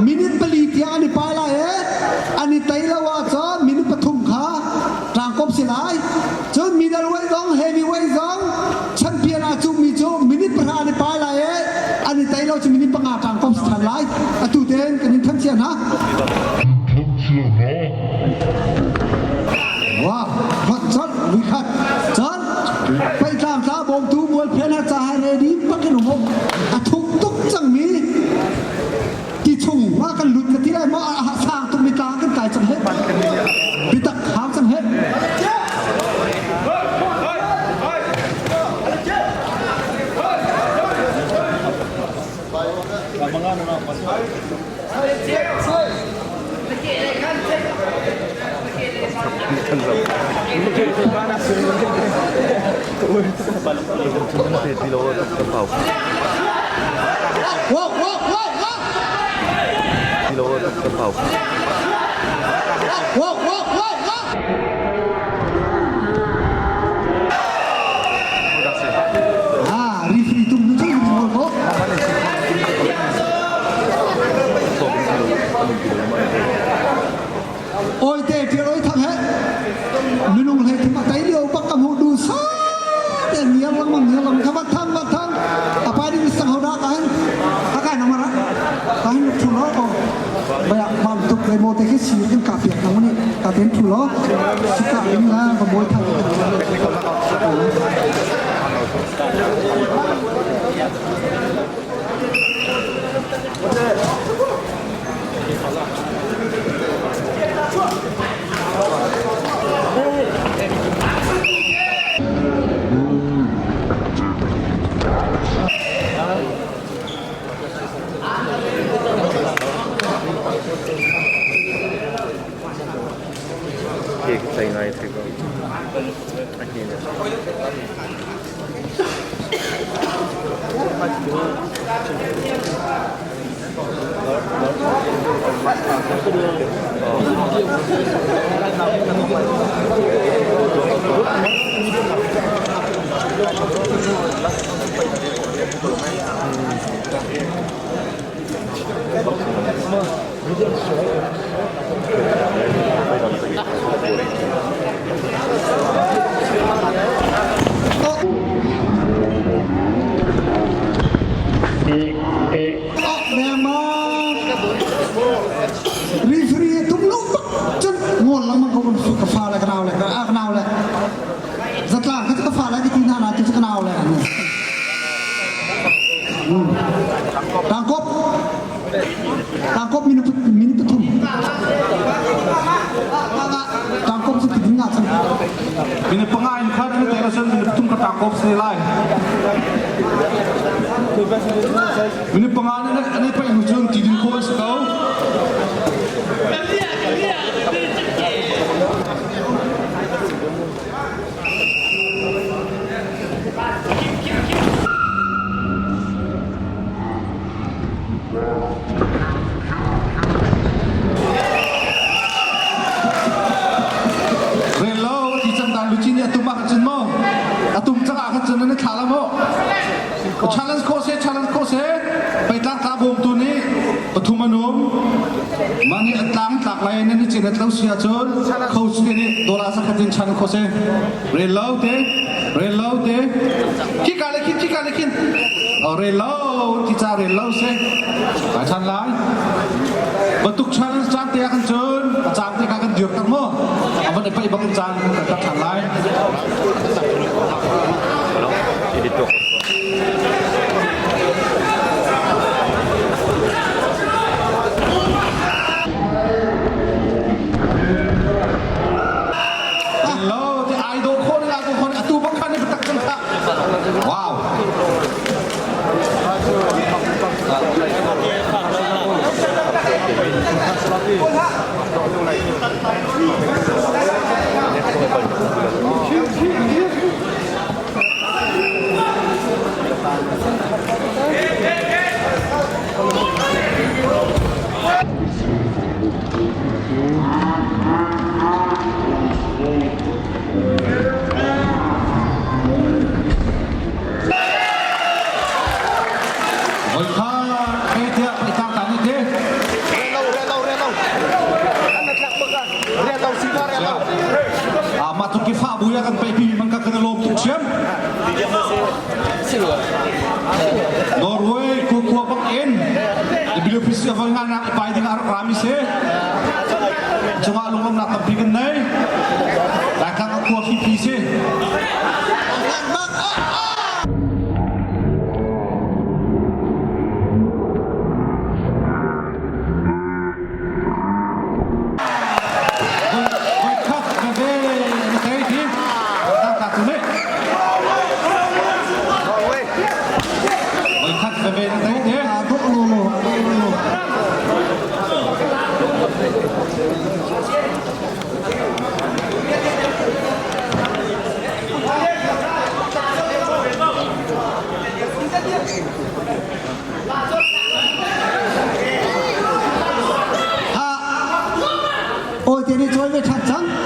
มินิปลีที่อันนี้ไปละอันนี้ไตละว่าจ้ามินิปทุมขาตรังกบสิไลจนมิดเดิลเวทองเฮฟวีเวทองแชมเปี้ยนอาจูมิจูมินิประธานนี้ไปละอันนี้ไตละจะมินิปังอาตรังกบสถานไลอตุเดนกันนี้ทั้งเชียนะว้าวพัดจันวิคัตจันไปตามตาบอมตูมวยเพลนจ่าเรดีปักกันหัวทุกตุกจังมีที่ชุ่มว่ากันหลุดกันที่ได้มาสร้างตุมิตากันไก่จังเฮ็ดพิตักหางจังเฮ็ดว้าวว้าวว้าวว้าวกิโลกระเป๋าว้าวว้าวว้าวว้าวรีฟรีตุ้มตุ้มตุ้มโอ้โอ้ยเตะที่เราทำให้นุ่งเลยที่มาไต่เดียวปักกำหูดูซ่าแต่เนี้ยลังมันเนี้ยลังทำมาทั้งapa di bisa hoda kan akan nomor kan pulau ko banyak mantuk remote ke sih kan kapiak namun ni katen pulau suka ini lah kemoy thang Say nice to go. I can't. tangkop mini petum tangkop seperti ingat mini pengain kan ini terasa mini petum ke tangkop senilai mini pengain ini apa yang hujan tidin kos kau challenge course ไปตั้งตาบมตัวนี้ปฐุมนุมมันนี่ตั้งตักไรนี่จีนเราเสียจนเขาสุดนี่โดราสักที challenge course เรียนรู้เด้คิดการเลยคิดเรียนรู้ที่จะเรียนรู้เสียไปชันไลบรรทุก challenge จานเตียกันจนจานเตียกันเดือดกันมั้งเอาไปไปบังจานกับชันไลว้าว kan pepi man ka kana lom tuk siam Norway ku bak en bila pisi avang na pai ding ar rami se chunga lungom na tapigan nai la ka ku fi pisi ôi thế này chơi với thật chăng